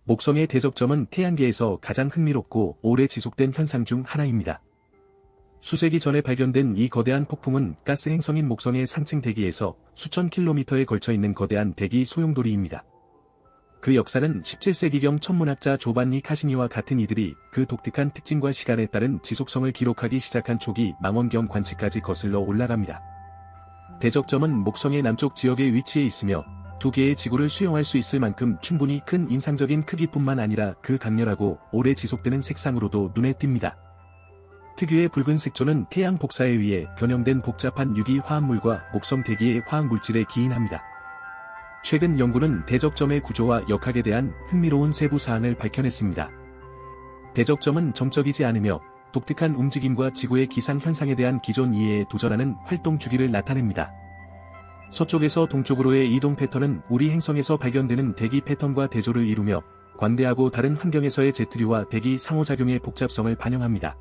목성의 대적점은 태양계에서 가장 흥미롭고 오래 지속된 현상 중 하나입니다. 수세기 전에 발견된 이 거대한 폭풍은 가스 행성인 목성의 상층 대기에서 수천 킬로미터에 걸쳐 있는 거대한 대기 소용돌이입니다. 그 역사는 17세기경 천문학자 조반니 카시니와 같은 이들이 그 독특한 특징과 시간에 따른 지속성을 기록하기 시작한 초기 망원경 관측까지 거슬러 올라갑니다. 대적점은 목성의 남쪽 지역에 위치해 있으며 두 개의 지구를 수용할 수 있을 만큼 충분히 큰 인상적인 크기뿐만 아니라 그 강렬하고 오래 지속되는 색상으로도 눈에 띕니다. 특유의 붉은 색조는 태양 복사에 의해 변형된 복잡한 유기 화합물과 목성 대기의 화학물질에 기인합니다. 최근 연구는 대적점의 구조와 역학에 대한 흥미로운 세부 사항을 밝혀냈습니다. 대적점은 정적이지 않으며 독특한 움직임과 지구의 기상 현상에 대한 기존 이해에 도전하는 활동 주기를 나타냅니다. 서쪽에서 동쪽으로의 이동 패턴은 우리 행성에서 발견되는 대기 패턴과 대조를 이루며 관대하고 다른 환경에서의 제트류와 대기 상호작용의 복잡성을 반영합니다.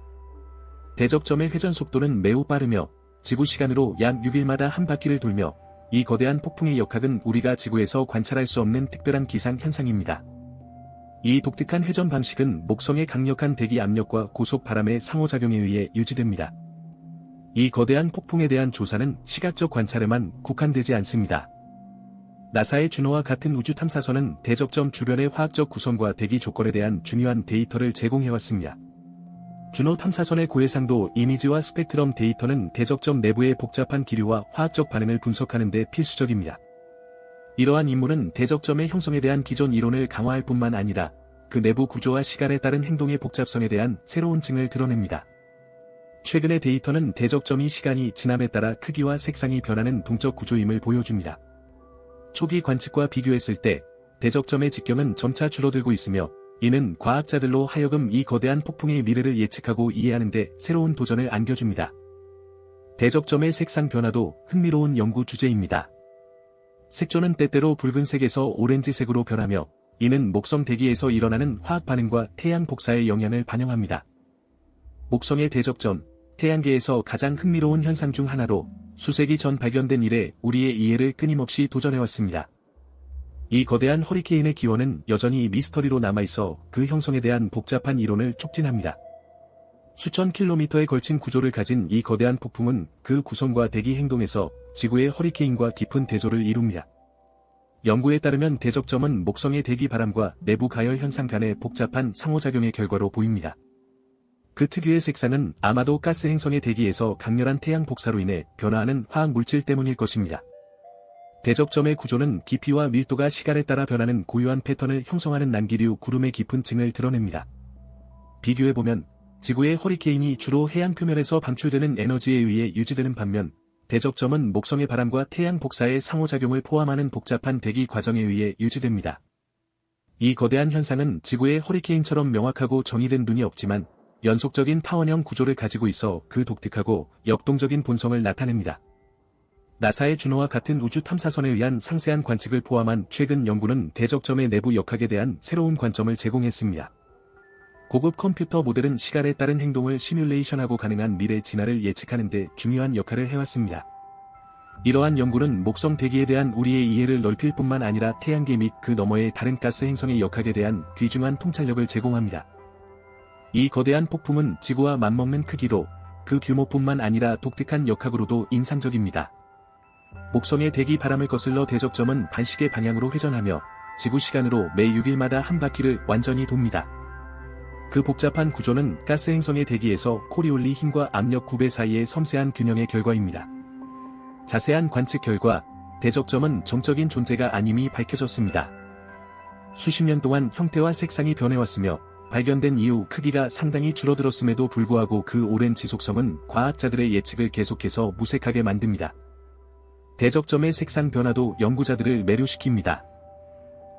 대적점의 회전 속도는 매우 빠르며 지구 시간으로 약 6일마다 한 바퀴를 돌며 이 거대한 폭풍의 역학은 우리가 지구에서 관찰할 수 없는 특별한 기상 현상입니다. 이 독특한 회전 방식은 목성의 강력한 대기 압력과 고속 바람의 상호작용에 의해 유지됩니다. 이 거대한 폭풍에 대한 조사는 시각적 관찰에만 국한되지 않습니다. 나사의 주노와 같은 우주 탐사선은 대적점 주변의 화학적 구성과 대기 조건에 대한 중요한 데이터를 제공해왔습니다. 주노 탐사선의 고해상도 이미지와 스펙트럼 데이터는 대적점 내부의 복잡한 기류와 화학적 반응을 분석하는 데 필수적입니다. 이러한 임무는 대적점의 형성에 대한 기존 이론을 강화할 뿐만 아니라 그 내부 구조와 시간에 따른 행동의 복잡성에 대한 새로운 층을 드러냅니다. 최근의 데이터는 대적점이 시간이 지남에 따라 크기와 색상이 변하는 동적 구조임을 보여줍니다. 초기 관측과 비교했을 때 대적점의 직경은 점차 줄어들고 있으며 이는 과학자들로 하여금 이 거대한 폭풍의 미래를 예측하고 이해하는 데 새로운 도전을 안겨줍니다. 대적점의 색상 변화도 흥미로운 연구 주제입니다. 색조는 때때로 붉은색에서 오렌지색으로 변하며 이는 목성 대기에서 일어나는 화학 반응과 태양 복사의 영향을 반영합니다. 목성의 대적점, 태양계에서 가장 흥미로운 현상 중 하나로 수세기 전 발견된 이래 우리의 이해를 끊임없이 도전해왔습니다. 이 거대한 허리케인의 기원은 여전히 미스터리로 남아있어 그 형성에 대한 복잡한 이론을 촉진합니다. 수천 킬로미터에 걸친 구조를 가진 이 거대한 폭풍은 그 구성과 대기 행동에서 지구의 허리케인과 깊은 대조를 이룹니다. 연구에 따르면 대적점은 목성의 대기 바람과 내부 가열 현상 간의 복잡한 상호작용의 결과로 보입니다. 그 특유의 색상은 아마도 가스 행성의 대기에서 강렬한 태양 복사로 인해 변화하는 화학 물질 때문일 것입니다. 대적점의 구조는 깊이와 밀도가 시간에 따라 변하는 고유한 패턴을 형성하는 난기류 구름의 깊은 층을 드러냅니다. 비교해보면 지구의 허리케인이 주로 해양 표면에서 방출되는 에너지에 의해 유지되는 반면 대적점은 목성의 바람과 태양 복사의 상호작용을 포함하는 복잡한 대기 과정에 의해 유지됩니다. 이 거대한 현상은 지구의 허리케인처럼 명확하고 정의된 눈이 없지만 연속적인 타원형 구조를 가지고 있어 그 독특하고 역동적인 본성을 나타냅니다. 나사의 주노와 같은 우주 탐사선에 의한 상세한 관측을 포함한 최근 연구는 대적점의 내부 역학에 대한 새로운 관점을 제공했습니다. 고급 컴퓨터 모델은 시간에 따른 행동을 시뮬레이션하고 가능한 미래 진화를 예측하는 데 중요한 역할을 해왔습니다. 이러한 연구는 목성 대기에 대한 우리의 이해를 넓힐 뿐만 아니라 태양계 및 그 너머의 다른 가스 행성의 역학에 대한 귀중한 통찰력을 제공합니다. 이 거대한 폭풍은 지구와 맞먹는 크기로 그 규모뿐만 아니라 독특한 역학으로도 인상적입니다. 목성의 대기 바람을 거슬러 대적점은 반시계 방향으로 회전하며 지구 시간으로 매 6일마다 한 바퀴를 완전히 돕니다. 그 복잡한 구조는 가스 행성의 대기에서 코리올리 힘과 압력 구배 사이의 섬세한 균형의 결과입니다. 자세한 관측 결과 대적점은 정적인 존재가 아님이 밝혀졌습니다. 수십 년 동안 형태와 색상이 변해왔으며 발견된 이후 크기가 상당히 줄어들었음에도 불구하고 그 오랜 지속성은 과학자들의 예측을 계속해서 무색하게 만듭니다. 대적점의 색상 변화도 연구자들을 매료시킵니다.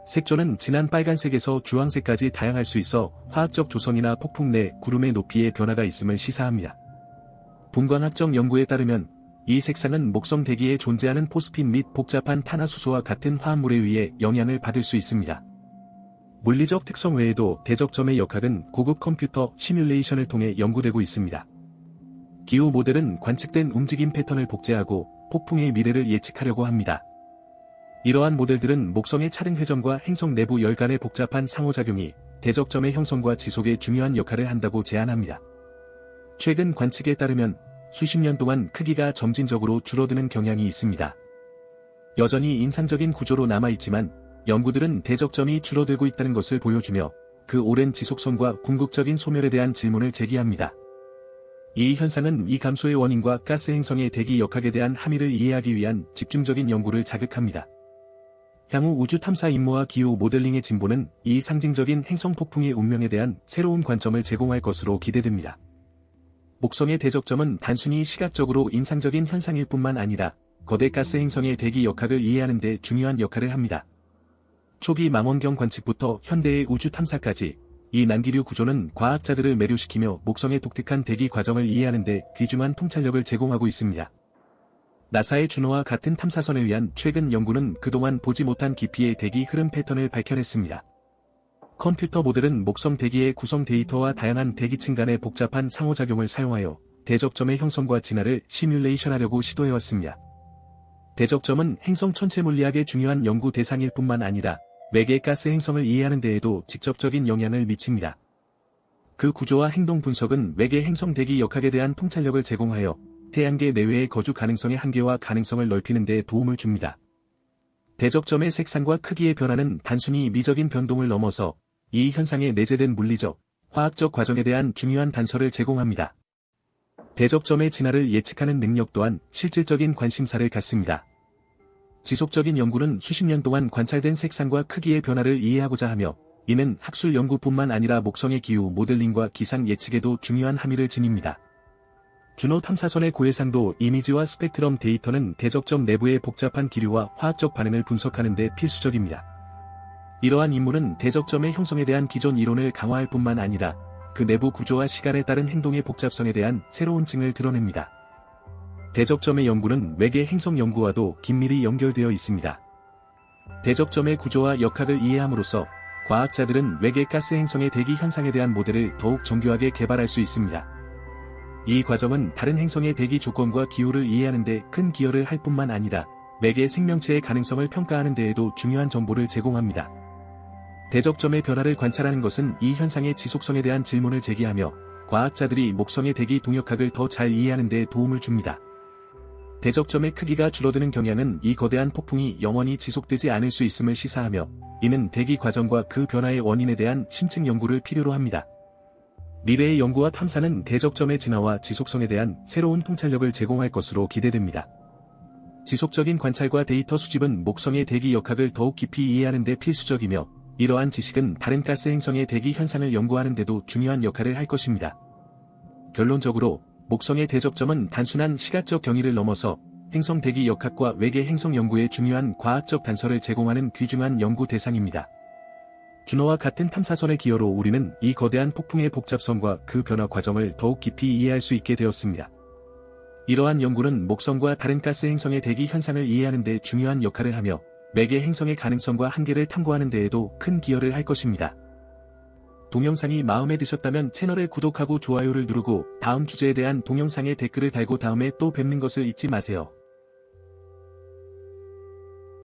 색조는 진한 빨간색에서 주황색까지 다양할 수 있어 화학적 조성이나 폭풍 내 구름의 높이의 변화가 있음을 시사합니다. 분광학적 연구에 따르면 이 색상은 목성 대기에 존재하는 포스핀 및 복잡한 탄화수소와 같은 화합물에 의해 영향을 받을 수 있습니다. 물리적 특성 외에도 대적점의 역학은 고급 컴퓨터 시뮬레이션을 통해 연구되고 있습니다. 기후 모델은 관측된 움직임 패턴을 복제하고 폭풍의 미래를 예측하려고 합니다. 이러한 모델들은 목성의 차등 회전과 행성 내부 열 간의 복잡한 상호작용이 대적점의 형성과 지속에 중요한 역할을 한다고 제안합니다. 최근 관측에 따르면 수십 년 동안 크기가 점진적으로 줄어드는 경향이 있습니다. 여전히 인상적인 구조로 남아있지만 연구들은 대적점이 줄어들고 있다는 것을 보여주며 그 오랜 지속성과 궁극적인 소멸에 대한 질문을 제기합니다. 이 현상은 이 감소의 원인과 가스 행성의 대기 역학에 대한 함의를 이해하기 위한 집중적인 연구를 자극합니다. 향후 우주 탐사 임무와 기후 모델링의 진보는 이 상징적인 행성 폭풍의 운명에 대한 새로운 관점을 제공할 것으로 기대됩니다. 목성의 대적점은 단순히 시각적으로 인상적인 현상일 뿐만 아니라 거대 가스 행성의 대기 역학을 이해하는 데 중요한 역할을 합니다. 초기 망원경 관측부터 현대의 우주 탐사까지 이 난기류 구조는 과학자들을 매료시키며 목성의 독특한 대기 과정을 이해하는 데 귀중한 통찰력을 제공하고 있습니다. 나사의 준호와 같은 탐사선에 의한 최근 연구는 그동안 보지 못한 깊이의 대기 흐름 패턴을 밝혀냈습니다. 컴퓨터 모델은 목성 대기의 구성 데이터와 다양한 대기층 간의 복잡한 상호작용을 사용하여 대적점의 형성과 진화를 시뮬레이션하려고 시도해왔습니다. 대적점은 행성 천체 물리학의 중요한 연구 대상일 뿐만 아니라 외계 가스 행성을 이해하는 데에도 직접적인 영향을 미칩니다. 그 구조와 행동 분석은 외계 행성 대기 역학에 대한 통찰력을 제공하여 태양계 내외의 거주 가능성의 한계와 가능성을 넓히는 데 도움을 줍니다. 대적점의 색상과 크기의 변화는 단순히 미적인 변동을 넘어서 이 현상에 내재된 물리적, 화학적 과정에 대한 중요한 단서를 제공합니다. 대적점의 진화를 예측하는 능력 또한 실질적인 관심사를 갖습니다. 지속적인 연구는 수십 년 동안 관찰된 색상과 크기의 변화를 이해하고자 하며 이는 학술 연구뿐만 아니라 목성의 기후 모델링과 기상 예측에도 중요한 함의를 지닙니다. 준호 탐사선의 고해상도 이미지와 스펙트럼 데이터는 대적점 내부의 복잡한 기류와 화학적 반응을 분석하는 데 필수적입니다. 이러한 임무는 대적점의 형성에 대한 기존 이론을 강화할 뿐만 아니라 그 내부 구조와 시간에 따른 행동의 복잡성에 대한 새로운 층을 드러냅니다. 대적점의 연구는 외계 행성 연구와도 긴밀히 연결되어 있습니다. 대적점의 구조와 역학을 이해함으로써 과학자들은 외계 가스 행성의 대기 현상에 대한 모델을 더욱 정교하게 개발할 수 있습니다. 이 과정은 다른 행성의 대기 조건과 기후를 이해하는 데 큰 기여를 할 뿐만 아니라 외계 생명체의 가능성을 평가하는 데에도 중요한 정보를 제공합니다. 대적점의 변화를 관찰하는 것은 이 현상의 지속성에 대한 질문을 제기하며 과학자들이 목성의 대기 동역학을 더 잘 이해하는 데 도움을 줍니다. 대적점의 크기가 줄어드는 경향은 이 거대한 폭풍이 영원히 지속되지 않을 수 있음을 시사하며 이는 대기 과정과 그 변화의 원인에 대한 심층 연구를 필요로 합니다. 미래의 연구와 탐사는 대적점의 진화와 지속성에 대한 새로운 통찰력을 제공할 것으로 기대됩니다. 지속적인 관찰과 데이터 수집은 목성의 대기 역학을 더욱 깊이 이해하는 데 필수적이며 이러한 지식은 다른 가스 행성의 대기 현상을 연구하는 데도 중요한 역할을 할 것입니다. 결론적으로 목성의 대적점은 단순한 시각적 경위를 넘어서 행성 대기 역학과 외계 행성 연구에 중요한 과학적 단서를 제공하는 귀중한 연구 대상입니다. 준호와 같은 탐사선의 기여로 우리는 이 거대한 폭풍의 복잡성과 그 변화 과정을 더욱 깊이 이해할 수 있게 되었습니다. 이러한 연구는 목성과 다른 가스 행성의 대기 현상을 이해하는 데 중요한 역할을 하며 외계 행성의 가능성과 한계를 탐구하는 데에도 큰 기여를 할 것입니다. 동영상이 마음에 드셨다면 채널을 구독하고 좋아요를 누르고 다음 주제에 대한 동영상에 댓글을 달고 다음에 또 뵙는 것을 잊지 마세요.